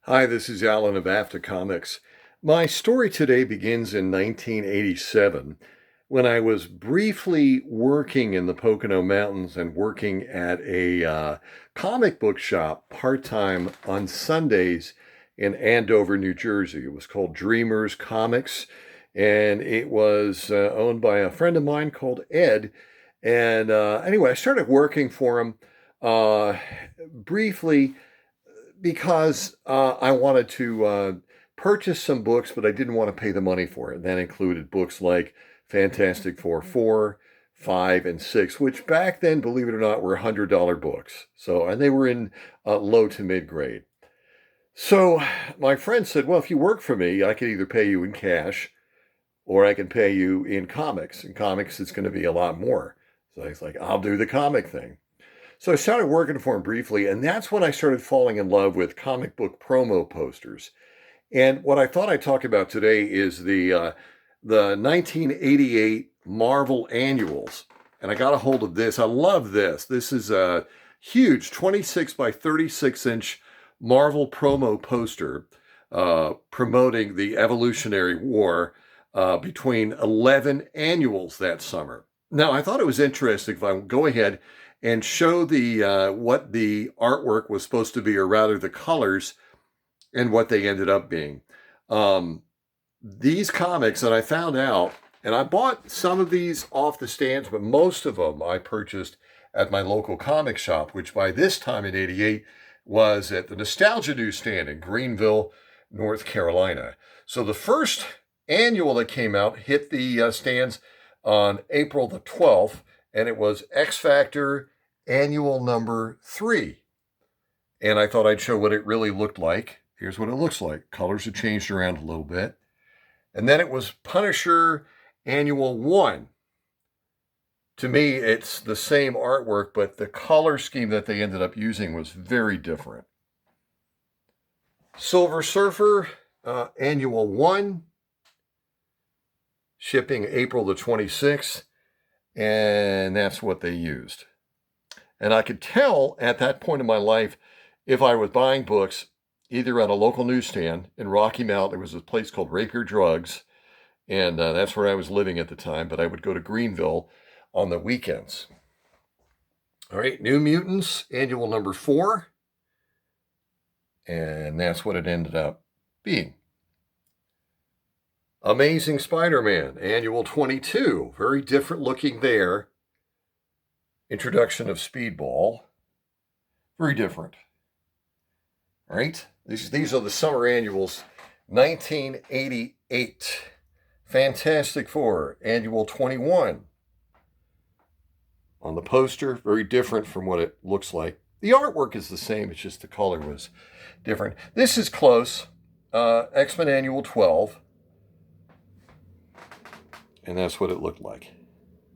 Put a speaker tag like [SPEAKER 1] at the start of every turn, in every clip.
[SPEAKER 1] Hi, this is Alan of AFTA Comics. My story today begins in 1987 when I was briefly working in the Pocono Mountains and working at a comic book shop part-time on Sundays in Andover, New Jersey. It was called Dreamers Comics, and it was owned by a friend of mine called Ed. And anyway, I started working for him briefly because I wanted to purchase some books, but I didn't want to pay the money for it. That included books like Fantastic Four 4, 5, and 6, which back then, believe it or not, were $100 books. And they were in low to mid grade. So my friend said, well, if you work for me, I can either pay you in cash or I can pay you in comics. In comics, it's going to be a lot more. So I was like, I'll do the comic thing. So I started working for him briefly, and that's when I started falling in love with comic book promo posters. And what I thought I'd talk about today is the 1988 Marvel annuals. And I got a hold of this. I love this. This is a huge 26 by 36 inch Marvel promo poster promoting the Evolutionary War between 11 annuals that summer. Now, I thought it was interesting if I would go ahead and show the what the artwork was supposed to be, or rather the colors, and what they ended up being. These comics, and I found out, and I bought some of these off the stands, but most of them I purchased at my local comic shop, which by this time in '88 was at the Nostalgia Newsstand in Greenville, North Carolina. So the first annual that came out hit the stands on April the 12th, and it was X Factor Annual number 3. And I thought I'd show what it really looked like. Here's what it looks like. Colors have changed around a little bit. And then it was Punisher Annual 1. To me, it's the same artwork, but the color scheme that they ended up using was very different. Silver Surfer Annual 1, shipping April the 26th. And that's what they used. And I could tell at that point in my life if I was buying books either at a local newsstand in Rocky Mount. There was a place called Rapier Drugs, and that's where I was living at the time, but I would go to Greenville on the weekends. All right, New Mutants, Annual number 4, and that's what it ended up being. Amazing Spider-Man, Annual 22, very different looking there. Introduction of Speedball, very different. All right, these are the summer annuals. 1988, Fantastic Four, Annual 21. On the poster, very different from what it looks like. The artwork is the same, it's just the color was different. This is close, X-Men Annual 12. And that's what it looked like,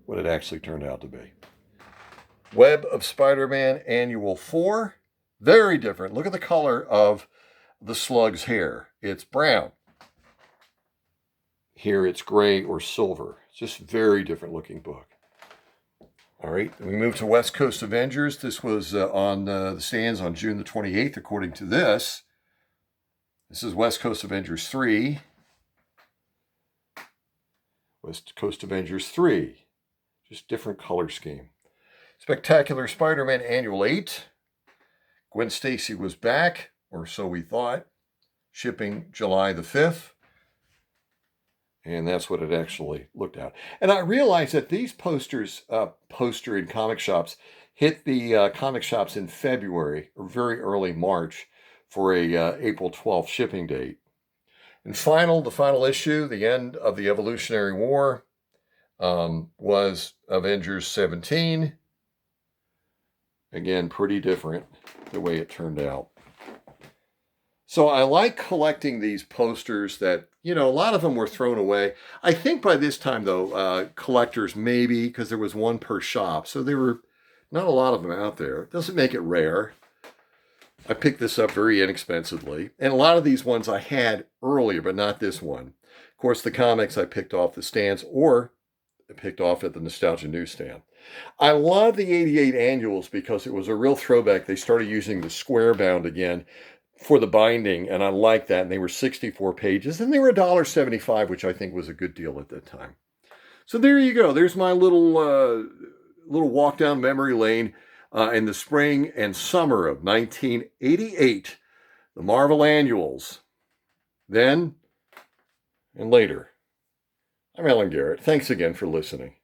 [SPEAKER 1] what it actually turned out to be. Web of Spider-Man Annual 4, very different. Look at the color of the Slug's hair. It's brown. Here it's gray or silver. It's just very different looking book. All right, we move to West Coast Avengers. This was on the stands on June the 28th, according to this. This is West Coast Avengers 3. West Coast Avengers 3. Just different color scheme. Spectacular Spider-Man Annual 8. Gwen Stacy was back, or so we thought. Shipping July the 5th. And that's what it actually looked at. And I realized that these posters, poster in comic shops, hit the comic shops in February or very early March for a April 12th shipping date. And the final issue, the end of the Evolutionary War, was Avengers 17. Again, pretty different the way it turned out. So I like collecting these posters that, a lot of them were thrown away. I think by this time, though, collectors maybe, because there was one per shop, so there were not a lot of them out there. It doesn't make it rare. I picked this up very inexpensively. And a lot of these ones I had earlier, but not this one. Of course, the comics I picked off the stands or I picked off at the Nostalgia Newsstand. I love the '88 annuals because it was a real throwback. They started using the square bound again for the binding, and I liked that. And they were 64 pages, and they were $1.75, which I think was a good deal at that time. So there you go. There's my little walk down memory lane in the spring and summer of 1988. The Marvel Annuals. Then and later. I'm Alan Garrett. Thanks again for listening.